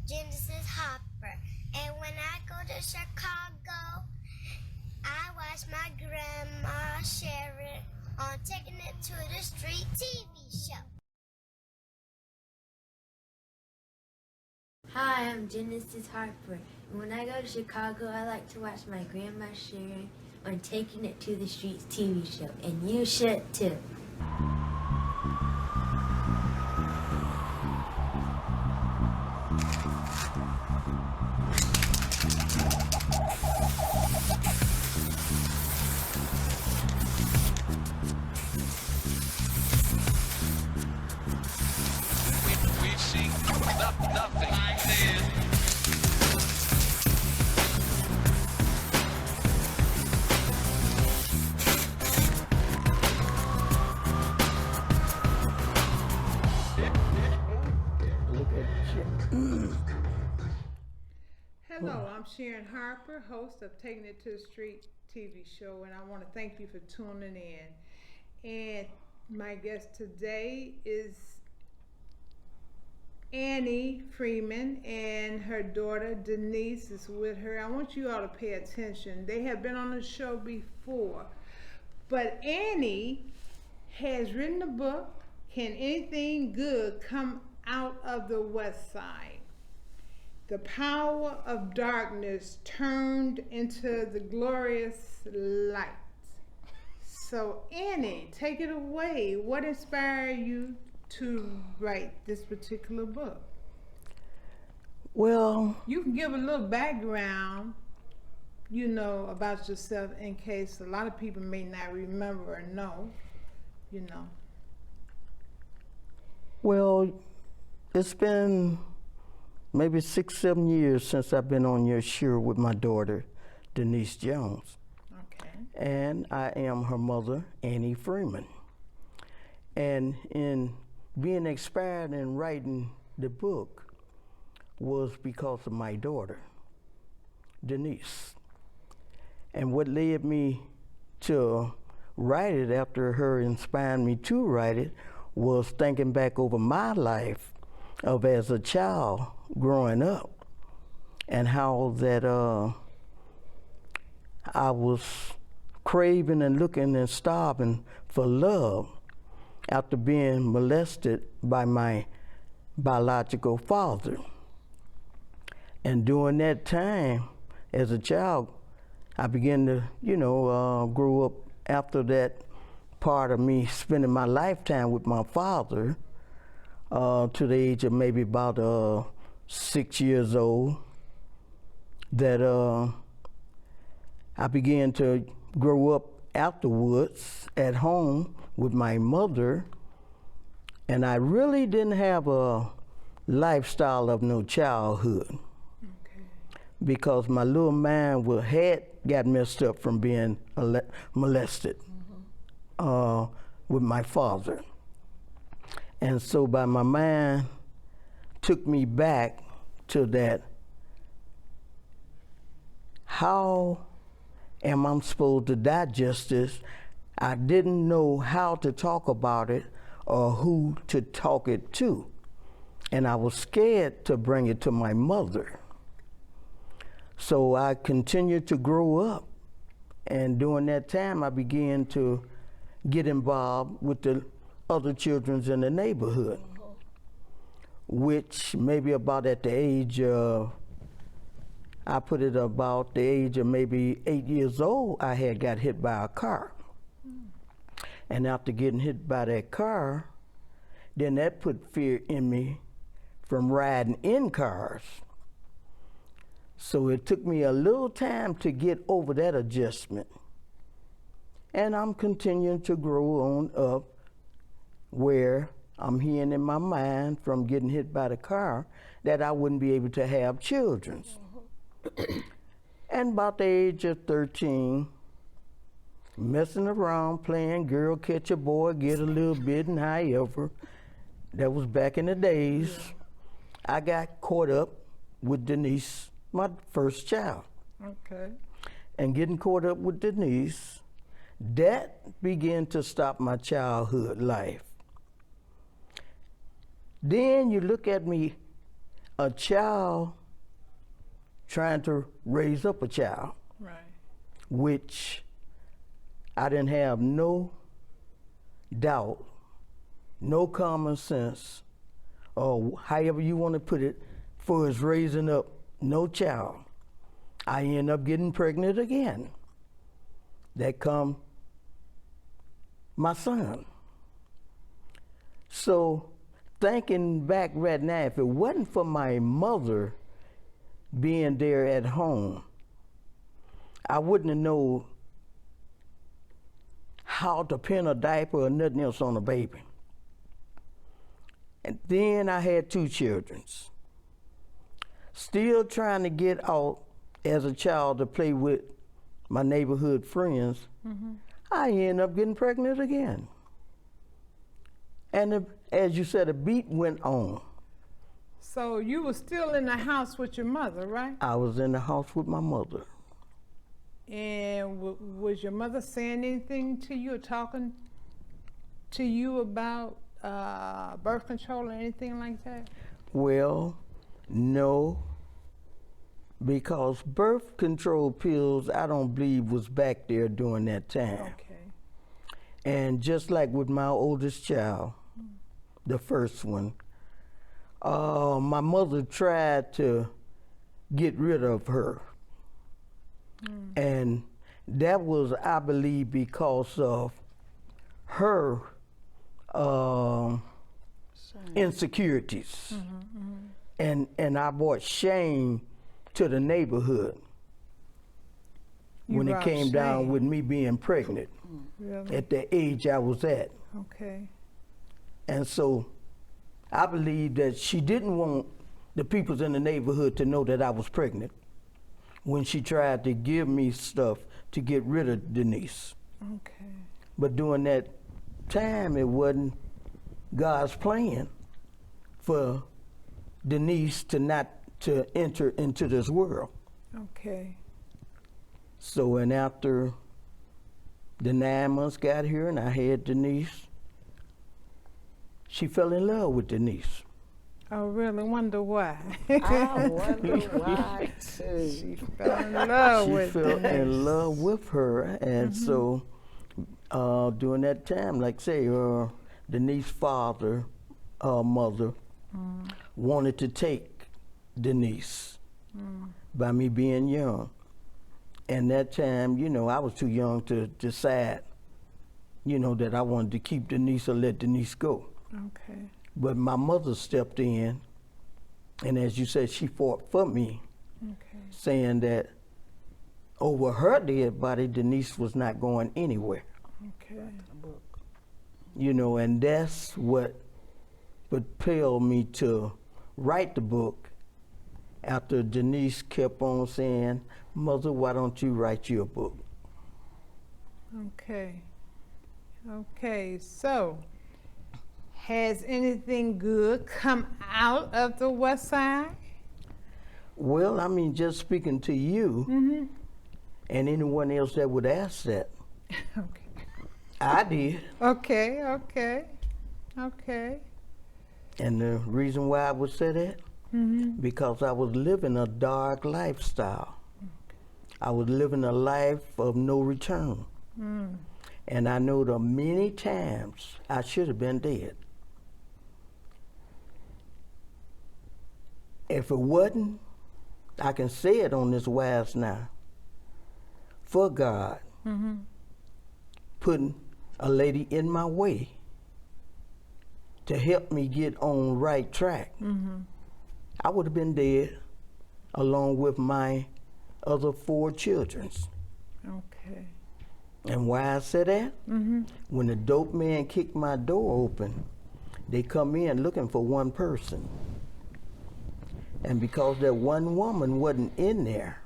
Genesis Harper. And when I go to Chicago, I watch my grandma Sharon on Taking It to the Street TV show. Hi, I'm Genesis Harper. And when I go to Chicago, I like to watch my grandma Sharon on Taking It to the Streets TV show. And you should too. We've seen nothing like this. Hello, I'm Sharon Harper, host of Taking It to the Street TV show, and I want to thank you for tuning in. And my guest today is Annie Freeman, and her daughter Denise is with her. I want you all to pay attention. They have been on the show before, but Annie has written a book, Can Anything Good Come Out of the West Side? The power of darkness turned into the glorious light. So Annie, take it away. What inspired you to write this particular book? Well, You can give a little background, about yourself in case a lot of people may not remember or know, well, it's been maybe 6-7 years since I've been on your show with my daughter, Denise Jones. Okay. And I am her mother, Annie Freeman. And in being inspired in writing the book was because of my daughter, Denise. And what led me to write it after her inspiring me to write it was thinking back over my life of as a child growing up and how that I was craving and looking and starving for love after being molested by my biological father. And during that time, as a child, I began to, grow up after that part of me spending my lifetime with my father to the age of maybe about 6 years old, that I began to grow up afterwards at home with my mother, and I really didn't have a lifestyle of no childhood. Okay. Because my little mind had got messed up from being molested with my father. And so by my mind took me back to that, how am I supposed to digest this? I didn't know how to talk about it or who to talk it to. And I was scared to bring it to my mother. So I continued to grow up. And during that time, I began to get involved with the other children in the neighborhood, which maybe about at the age of, I put it about the age of maybe 8 years old, I had got hit by a car. And after getting hit by that car, then that put fear in me from riding in cars. So it took me a little time to get over that adjustment. And I'm continuing to grow on up where I'm hearing in my mind from getting hit by the car that I wouldn't be able to have children. And about the age of 13, messing around, playing girl catch a boy, get a little bit, and however, that was back in the days, I got caught up with Denise, my first child. Okay. And getting caught up with Denise, that began to stop my childhood life. Then you look at me a child trying to raise up a child, Right. which I didn't have no doubt, no common sense, or however you want to put it, for us raising up no child. I end up getting pregnant again. That come my son. So thinking back right now, if it wasn't for my mother being there at home, I wouldn't have known how to pin a diaper or nothing else on a baby. And then I had 2 children. Still trying to get out as a child to play with my neighborhood friends. I ended up getting pregnant again. And as you said, the beat went on. So you were still in the house with your mother, right? I was in the house with my mother. And was your mother saying anything to you or talking to you about birth control or anything like that? Well, no, because birth control pills, I don't believe was back there during that time. Okay. And just like with my oldest child, the first one, my mother tried to get rid of her. And that was, I believe, because of her insecurities. And I brought shame to the neighborhood when it came down with me being pregnant Really? at the age I was at. Okay. And so I believe that she didn't want the peoples in the neighborhood to know that I was pregnant when she tried to give me stuff to get rid of Denise. Okay. But during that time, it wasn't God's plan for Denise to not to enter into this world. Okay. So, and after the 9 months got here and I had Denise, she fell in love with Denise. I really wonder why. I wonder why too. She fell in love She with fell Denise. in love with her, and so during that time, like say, Denise's father, mother, wanted to take Denise by me being young. And that time, you know, I was too young to decide, you know, that I wanted to keep Denise or let Denise go. Okay. But my mother stepped in, and as you said, she fought for me, Okay. saying that over her dead body, Denise was not going anywhere. Okay. You know, and that's what propelled me to write the book after Denise kept on saying, "Mother, why don't you write your book?" Okay. Okay. So, has anything good come out of the West Side? Well, I mean, just speaking to you and anyone else that would ask that, Okay. I did. Okay. Okay. Okay. And the reason why I would say that, because I was living a dark lifestyle. I was living a life of no return. And I know the many times I should have been dead. If it wasn't, I can say it on this wise now, for God putting a lady in my way to help me get on right track, I would have been dead along with my other 4 children. Okay. And why I say that? When the dope man kicked my door open, they come in looking for one person. And because that one woman wasn't in there,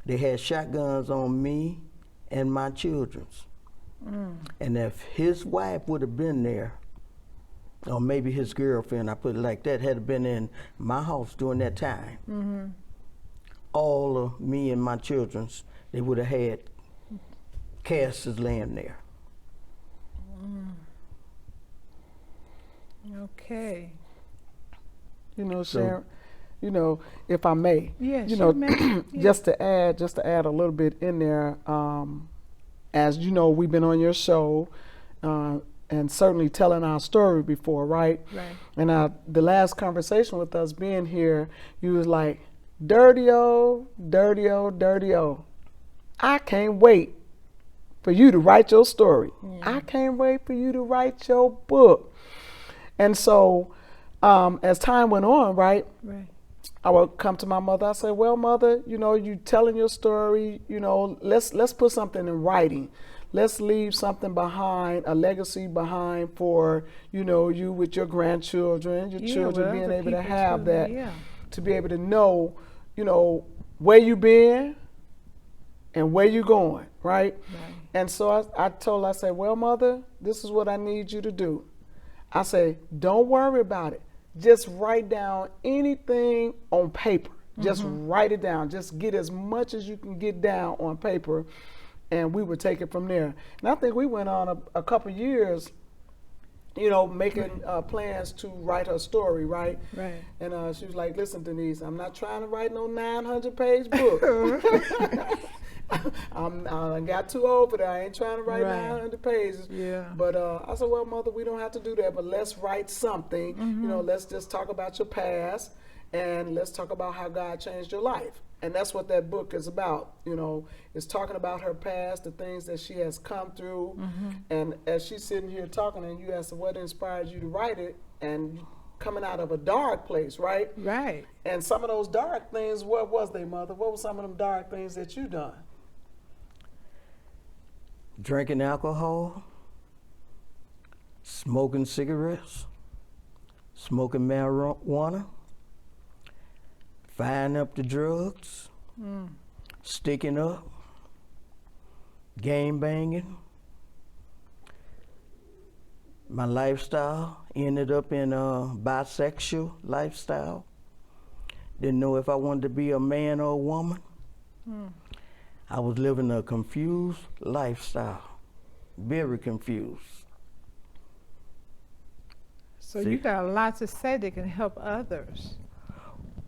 they had shotguns on me and my children. And if his wife would have been there, or maybe his girlfriend, I put it like that, had been in my house during that time, all of me and my children, they would have had caskets laying there. Okay. You know, So- Sharon, you know, if I may, Yes, you know, you may. Yeah. just to add a little bit in there, as you know, we've been on your show, and certainly telling our story before, right? Right. And the last conversation with us being here, you was like, dirty-o, dirty-o, dirty-o. I can't wait for you to write your story. I can't wait for you to write your book. And so, as time went on, right, Right. I would come to my mother. I say, "Well, mother, you know, you telling your story. You know, let's put something in writing. Let's leave something behind, a legacy behind for, you know, you with your grandchildren, your Yeah, children with being other able to people have too, that, yeah. to be able to know, you know, where you been and where you going, right?" Right. And so I told her, I said, "Well, mother, this is what I need you to do." I say, "Don't worry about it. Just write down anything on paper. Just write it down. Just get as much as you can get down on paper, and we would take it from there." And I think we went on a couple years, you know, making plans to write her story, right? Right. And she was like, "Listen, Denise, I'm not trying to write no 900-page book. I got too old for that. I ain't trying to write Right. 900 pages." Yeah. But I said, "Well, mother, we don't have to do that, but let's write something. You know, let's just talk about your past, and let's talk about how God changed your life." And that's what that book is about. You know, it's talking about her past, the things that she has come through. And as she's sitting here talking, and you ask her what inspired you to write it, and coming out of a dark place, right? Right. And some of those dark things, what was they, mother? What were some of them dark things that you done? Drinking alcohol, smoking cigarettes, smoking marijuana, firing up the drugs, sticking up, game banging. My lifestyle ended up in a bisexual lifestyle. Didn't know if I wanted to be a man or a woman. I was living a confused lifestyle, very confused. So See? you got a lot to say that can help others.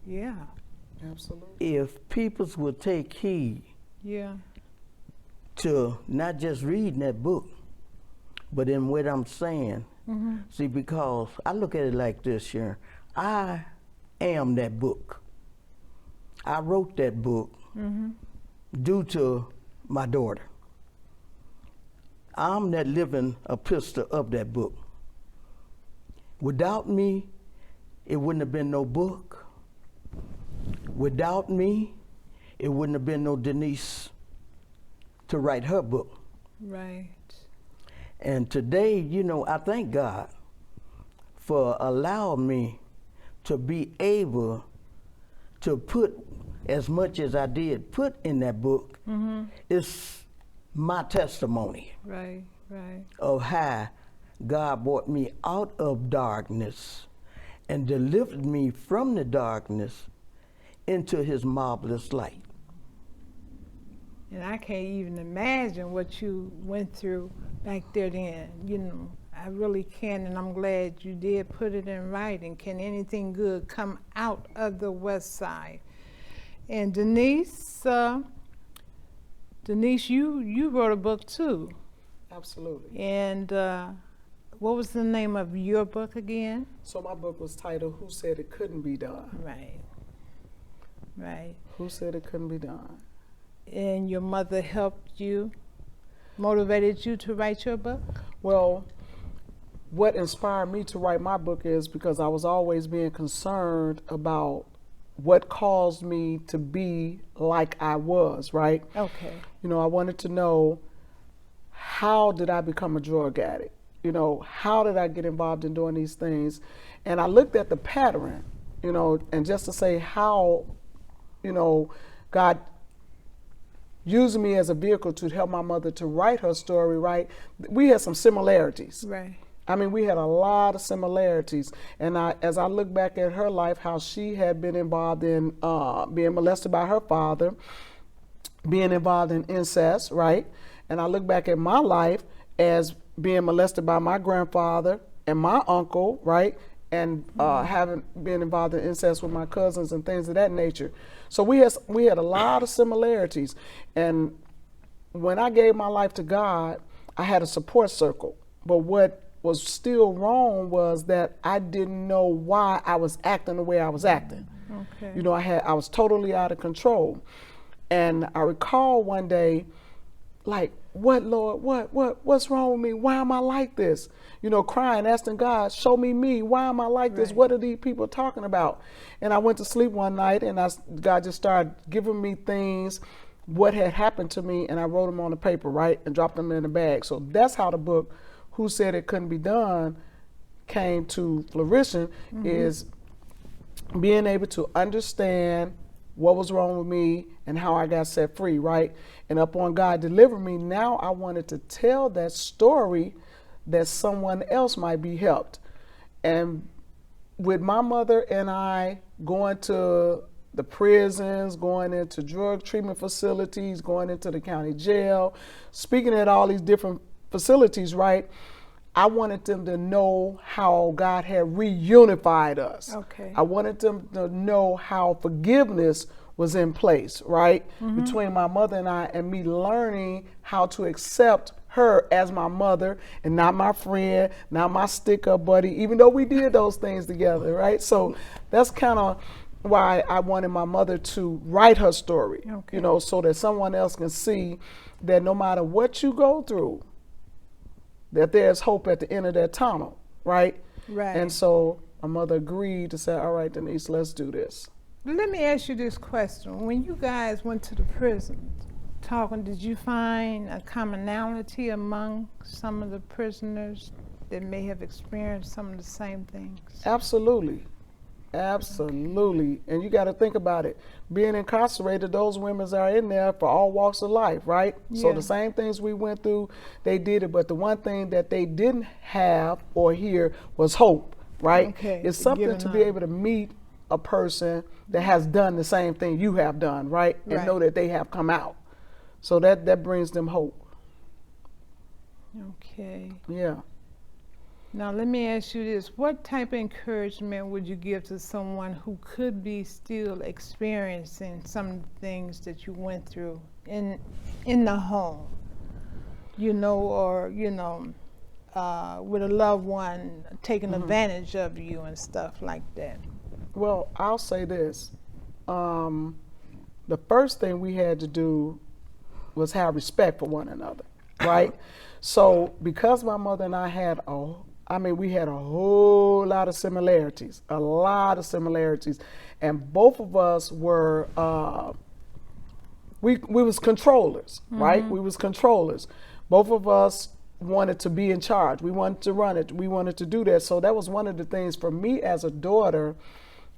Yeah. Absolutely. If people would take heed Yeah. to not just reading that book, but in what I'm saying. See, because I look at it like this, Sharon. I am that book. I wrote that book due to my daughter. I'm that living epistle of that book. Without me, it wouldn't have been no book. Without me, it wouldn't have been no Denise to write her book. Right. And today, you know, I thank God for allowing me to be able to put as much as I did put in that book. It's my testimony Right. Right. of how God brought me out of darkness and delivered me from the darkness into his marvelous light. And I can't even imagine what you went through back there then. You know, I really can, and I'm glad you did put it in writing. Can anything good come out of the West Side? And Denise, you wrote a book too. Absolutely. And what was the name of your book again? So my book was titled "Who Said It Couldn't Be Done?" Right. Right. Who said it couldn't be done? And your mother helped you, motivated you to write your book? Well, what inspired me to write my book is because I was always being concerned about what caused me to be like I was, right? Okay. You know, I wanted to know, how did I become a drug addict? You know, how did I get involved in doing these things? And I looked at the pattern, you know, and just to say how, you know, God using me as a vehicle to help my mother to write her story, right? We had some similarities. Right. I mean, we had a lot of similarities. And as I look back at her life, how she had been involved in being molested by her father, being involved in incest, right? And I look back at my life as being molested by my grandfather and my uncle, right? and having been involved in incest with my cousins and things of that nature. So we had a lot of similarities. And when I gave my life to God, I had a support circle. But what was still wrong was that I didn't know why I was acting the way I was acting. Okay. You know, I was totally out of control. And I recall one day, like, what, Lord, what's wrong with me? Why am I like this? You know, crying, asking God, show me. Why am I like this? Right. What are these people talking about? And I went to sleep one night, and God just started giving me things, what had happened to me, and I wrote them on the paper, right, and dropped them in a bag. So that's how the book, Who Said It Couldn't Be Done, came to fruition, is being able to understand what was wrong with me and how I got set free, right? And upon God delivered me, now I wanted to tell that story that someone else might be helped. And with my mother and I going to the prisons, going into drug treatment facilities, going into the county jail, speaking at all these different facilities, right? I wanted them to know how God had reunified us. Okay. I wanted them to know how forgiveness was in place, right? Between my mother and me learning how to accept her as my mother and not my friend, not my stick-up buddy, even though we did those things together, right? So that's kind of why I wanted my mother to write her story, Okay. you know, so that someone else can see that no matter what you go through, that there's hope at the end of that tunnel, right? Right. And so my mother agreed to say, all right, Denise, let's do this. Let me ask you this question. When you guys went to the prison talking, did you find a commonality among some of the prisoners that may have experienced some of the same things? Absolutely. Absolutely. And you got to think about it. Being incarcerated, those women are in there for all walks of life, right? So Yeah. the same things we went through, they did it. But the one thing that they didn't have or hear was hope, right? Okay, It's something giving to be up. able to meet a person that has done the same thing you have done, right? And Right. know that they have come out. So that brings them hope. Okay. Yeah. Now let me ask you this. What type of encouragement would you give to someone who could be still experiencing some of the things that you went through in the home? You know, or, you know, with a loved one taking advantage of you and stuff like that. Well, I'll say this. The first thing we had to do was have respect for one another, right? So because my mother and I had we had a whole lot of similarities, and both of us were, we was controllers, right? We was controllers. Both of us wanted to be in charge. We wanted to run it. We wanted to do that. So that was one of the things for me as a daughter.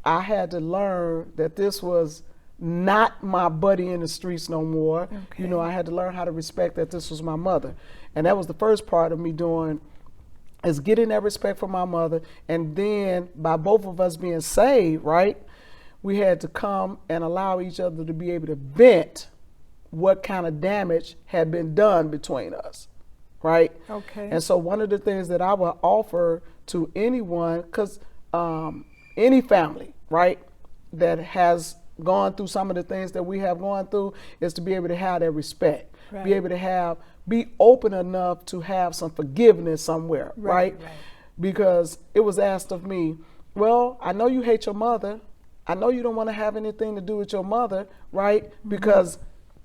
I had to learn that this was not my buddy in the streets no more. Okay. You know, I had to learn how to respect that this was my mother. And that was the first part of me doing, is getting that respect for my mother. And then by both of us being saved, right, we had to come and allow each other to be able to vent what kind of damage had been done between us, right? Okay. And so one of the things that I would offer to anyone, because any family, right, that has gone through some of the things that we have gone through, is to be able to have that respect, Right. be able to be open enough to have some forgiveness somewhere, right? Because it was asked of me, well, I know you hate your mother. I know you don't want to have anything to do with your mother, right? Because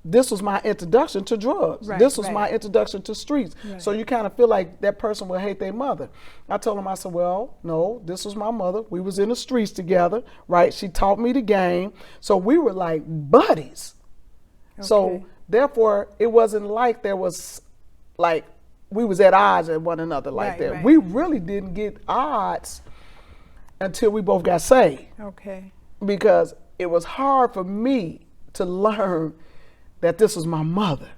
this was my introduction to drugs. Right, This was right. my introduction to streets. Right. So you kind of feel like that person will hate their mother. I told him, I said, well, no, this was my mother. We was in the streets together, right? She taught me the game. So we were like buddies. So Okay. therefore, it wasn't like there was like we was at odds at one another like Right, that. right. We really didn't get odds until we both got saved, Okay. because it was hard for me to learn that this was my mother,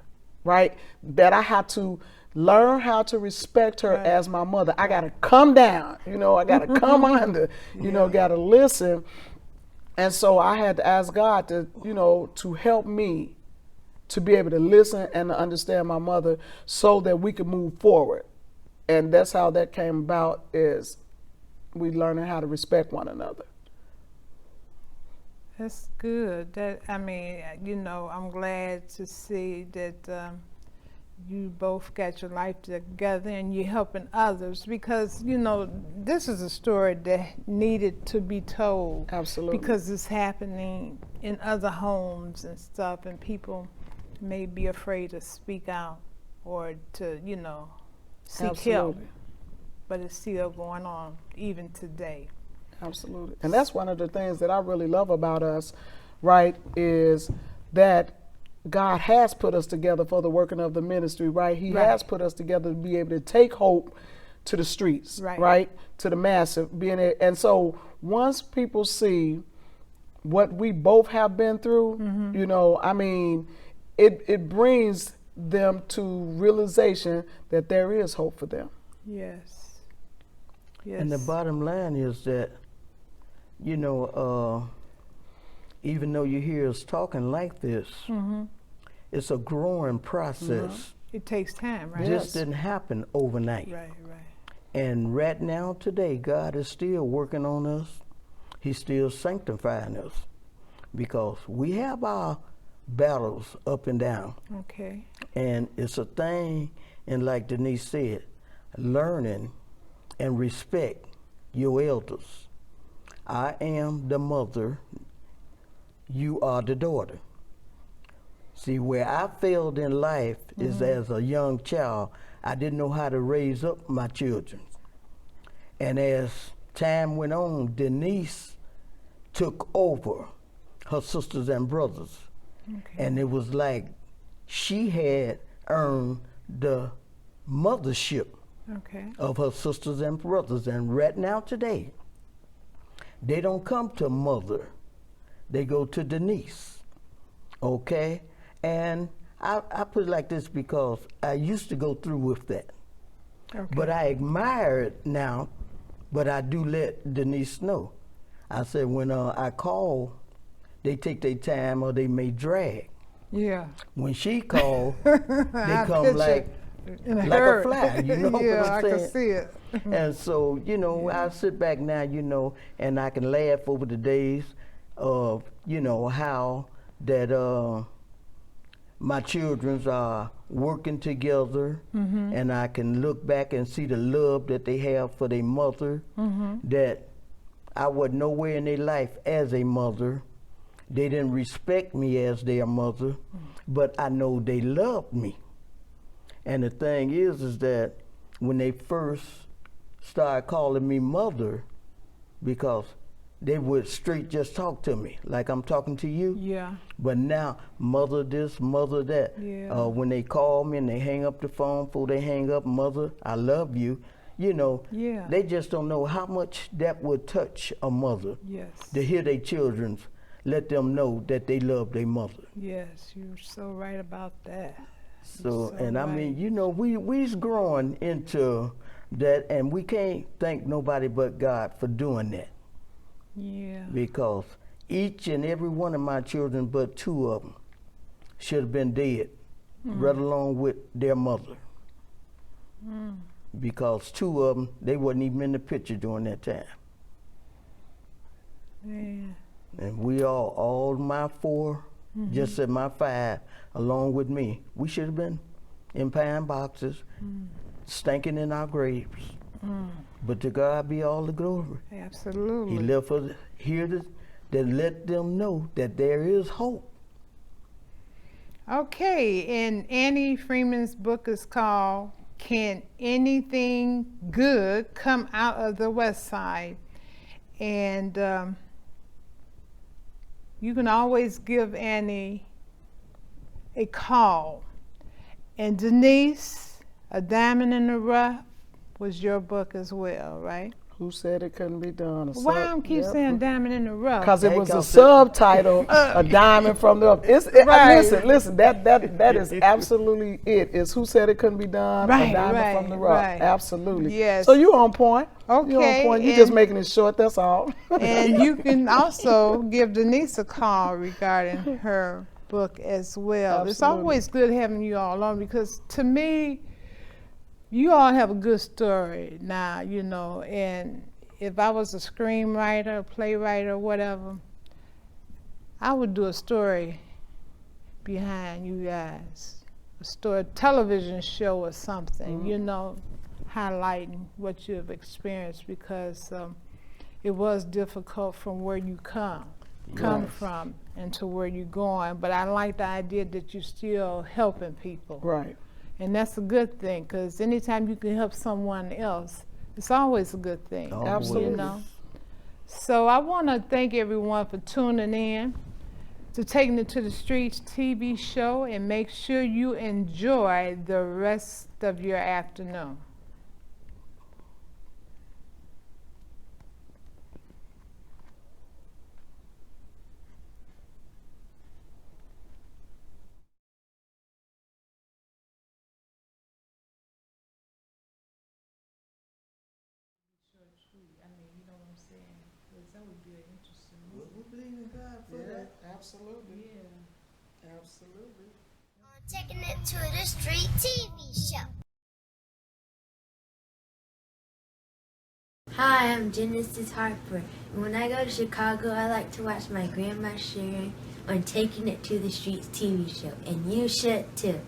right? That I had to learn how to respect her Right. as my mother. I got to come down, you know, I got to come under, you know, got to listen. And so I had to ask God to, you know, to help me to be able to listen and to understand my mother so that we could move forward. And that's how that came about, is we learning how to respect one another. That's good. I'm glad to see that you both got your life together and you're helping others, because this is a story that needed to be told. Absolutely. Because it's happening in other homes and stuff, and people may be afraid to speak out or to seek help, but it's still going on even today. Absolutely. And that's one of the things that I really love about us, right, is that God has put us together for the working of the ministry, right? He has put us together to be able to take hope to the streets, right? To the massive. And so once people see what we both have been through, it brings them to realization that there is hope for them. Yes. And the bottom line is that, even though you hear us talking like this, it's a growing process. It takes time, right? This didn't happen overnight. Right. And right now, today, God is still working on us. He's still sanctifying us, because we have our battles up and down. Okay. And it's a thing, and like Denise said, learning and respect your elders. I am the mother, you are the daughter. See, where I failed in life is as a young child, I didn't know how to raise up my children. And as time went on, Denise took over her sisters and brothers. Okay. And it was like she had earned the mothership of her sisters and brothers. And right now today, they don't come to mother, they go to Denise, okay? And I put it like this because I used to go through with that. Okay. But I admire it now, but I do let Denise know. I said when I call, they take their time or they may drag. Yeah. When she called, they come like a fly, you know what I'm saying? I can see it. And so, I sit back now, and I can laugh over the days of, how that my children are working together, and I can look back and see the love that they have for their mother, that I was nowhere in their life as a mother. They didn't respect me as their mother, but I know they loved me. And the thing is that when they first started calling me mother, because they would straight just talk to me like I'm talking to you. Yeah. But now, mother this, mother that. Yeah. When they call me and they hang up the phone, before they hang up, mother, I love you. Yeah. They just don't know how much that would touch a mother. Yes. To hear their children let them know that they love their mother. Yes, you're so right about that. So and right. I mean, we's growing into that, and we can't thank nobody but God for doing that. Yeah. Because each and every one of my children, but 2 of them, should have been dead, right along with their mother. Because 2 of them, they wasn't even in the picture during that time. Yeah. And we all my 4, just said my 5, along with me, we should have been in pine boxes, stinking in our graves. But to God be all the glory. Absolutely. He left us here to let them know that there is hope. Okay, and Annie Freeman's book is called Can Anything Good Come Out of the West Side? And you can always give Annie a call. And Denise, A Diamond in the Rough, was your book as well, right? Who said it couldn't be done? Why I keep saying Diamond in the Rough? Because it was a subtitle, A Diamond from the Rough. Right. Listen, that is absolutely it. It's Who Said It Couldn't Be Done, A Diamond from the Rough. Right. Absolutely. Yes. So you on point. Okay. You on point. You're just making it short, that's all. And you can also give Denise a call regarding her book as well. Absolutely. It's always good having you all on, because to me, you all have a good story now, and if I was a screenwriter, playwright, or whatever, I would do a story behind you guys, a story, television show or something, you know, highlighting what you have experienced, because it was difficult from where you come Right. from and to where you're going. But I like the idea that you're still helping people. Right. And that's a good thing, because anytime you can help someone else, it's always a good thing. Always. Absolutely. You know? So I want to thank everyone for tuning in to Taking It to the Streets TV show, and make sure you enjoy the rest of your afternoon. Absolutely. Absolutely. On Taking It to the Street TV show. Hi, I'm Denise Harper, and when I go to Chicago, I like to watch my grandma Sharon on Taking It to the Streets TV show, and you should too.